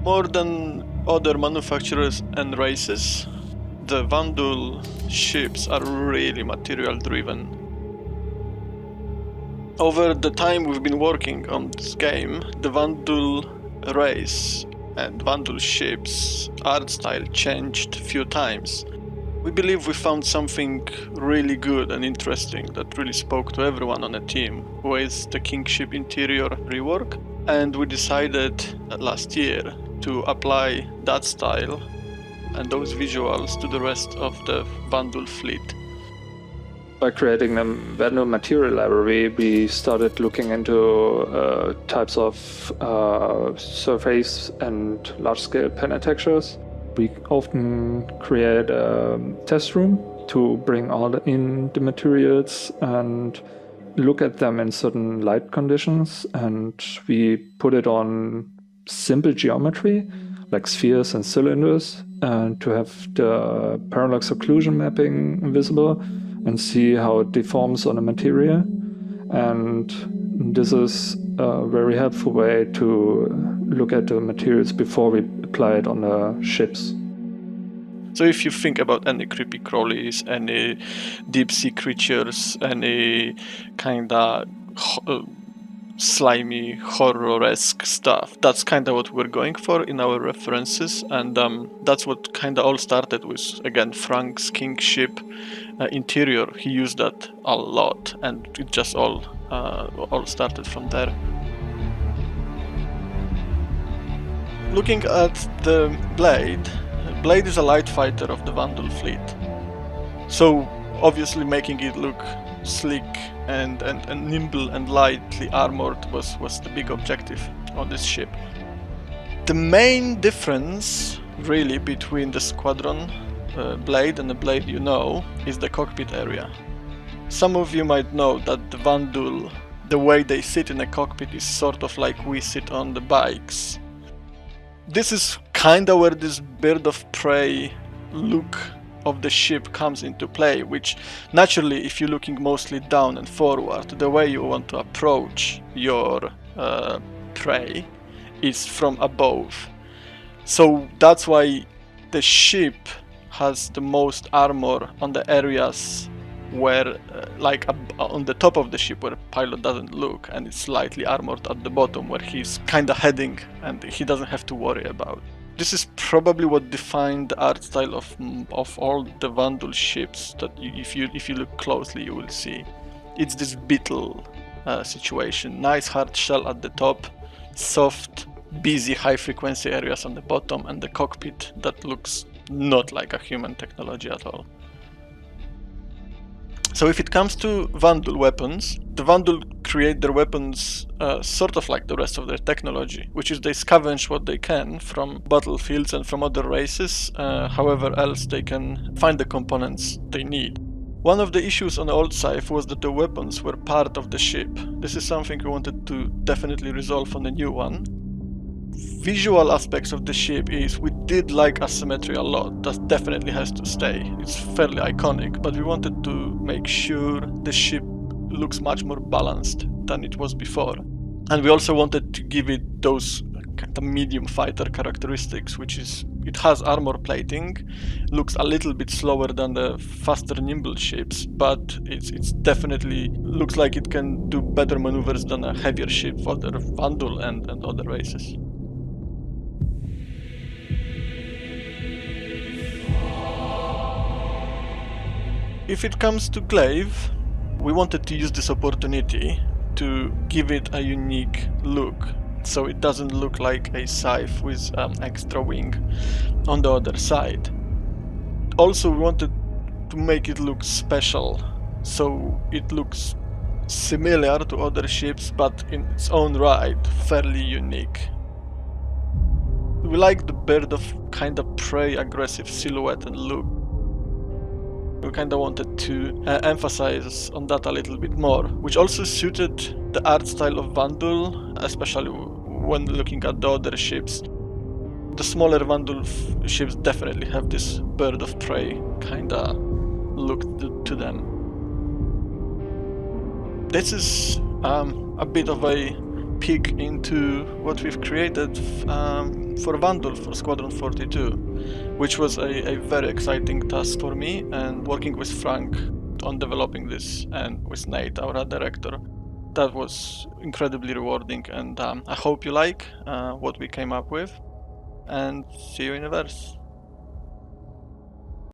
More than other manufacturers and races, the Vanduul ships are really material driven. Over the time we've been working on this game, the Vanduul race and Vanduul ships art style changed a few times. We believe we found something really good and interesting that really spoke to everyone on the team, with the Kingship interior rework, and we decided last year to apply that style and those visuals to the rest of the Vanduul fleet. By creating a Vanduul material library, we started looking into types of surface and large-scale panel textures. We often create a test room to bring in the materials and look at them in certain light conditions, and we put it on simple geometry like spheres and cylinders, and to have the parallax occlusion mapping visible and see how it deforms on a material. And this is a very helpful way to look at the materials before we apply it on the ships. So if you think about any creepy crawlies, any deep sea creatures, any kinda slimy, horror-esque stuff, that's kinda what we're going for in our references, and that's what kinda all started with, again, Frank's Kingship interior. He used that a lot, and it just all started from there. Looking at the Blade is a light fighter of the Vanduul fleet, so obviously making it look sleek and nimble and lightly armored was the big objective on this ship. The main difference really between the Squadron Blade and the Blade you know is the cockpit area. Some of you might know that the Vanduul, the way they sit in a cockpit is sort of like we sit on the bikes. This is kinda where this bird of prey look of the ship comes into play, which naturally, if you're looking mostly down and forward, the way you want to approach your prey is from above. So that's why the ship has the most armor on the areas where, on the top of the ship where the pilot doesn't look, and it's slightly armored at the bottom where he's kinda heading and he doesn't have to worry about. This is probably what defined the art style of all the Vanduul ships that if you look closely you will see. It's this beetle situation. Nice hard shell at the top, soft, busy high frequency areas on the bottom, and the cockpit that looks not like a human technology at all. So if it comes to Vanduul weapons, the Vanduul create their weapons sort of like the rest of their technology, which is they scavenge what they can from battlefields and from other races, however else they can find the components they need. One of the issues on the old Scythe was that the weapons were part of the ship. This is something we wanted to definitely resolve on the new one. Visual aspects of the ship is we did like asymmetry a lot. That definitely has to stay. It's fairly iconic, but we wanted to make sure the ship looks much more balanced than it was before. And we also wanted to give it those kind of medium fighter characteristics, which is it has armor plating, looks a little bit slower than the faster nimble ships, but it's definitely looks like it can do better maneuvers than a heavier ship for the Vanduul and other races. If it comes to glaive, we wanted to use this opportunity to give it a unique look, so it doesn't look like a scythe with extra wing on the other side. Also, we wanted to make it look special, so it looks similar to other ships, but in its own right, fairly unique. We like the bird of kind of prey, aggressive silhouette and look. We kind of wanted to emphasize on that a little bit more, which also suited the art style of Vanduul, especially when looking at the other ships. The smaller Vanduul ships definitely have this bird of prey kind of look to them. this is a bit of a peek into what we've created for Vanduul, for Squadron 42, which was a very exciting task for me, and working with Frank on developing this, and with Nate, our art director, that was incredibly rewarding, and I hope you like what we came up with, and see you in the verse.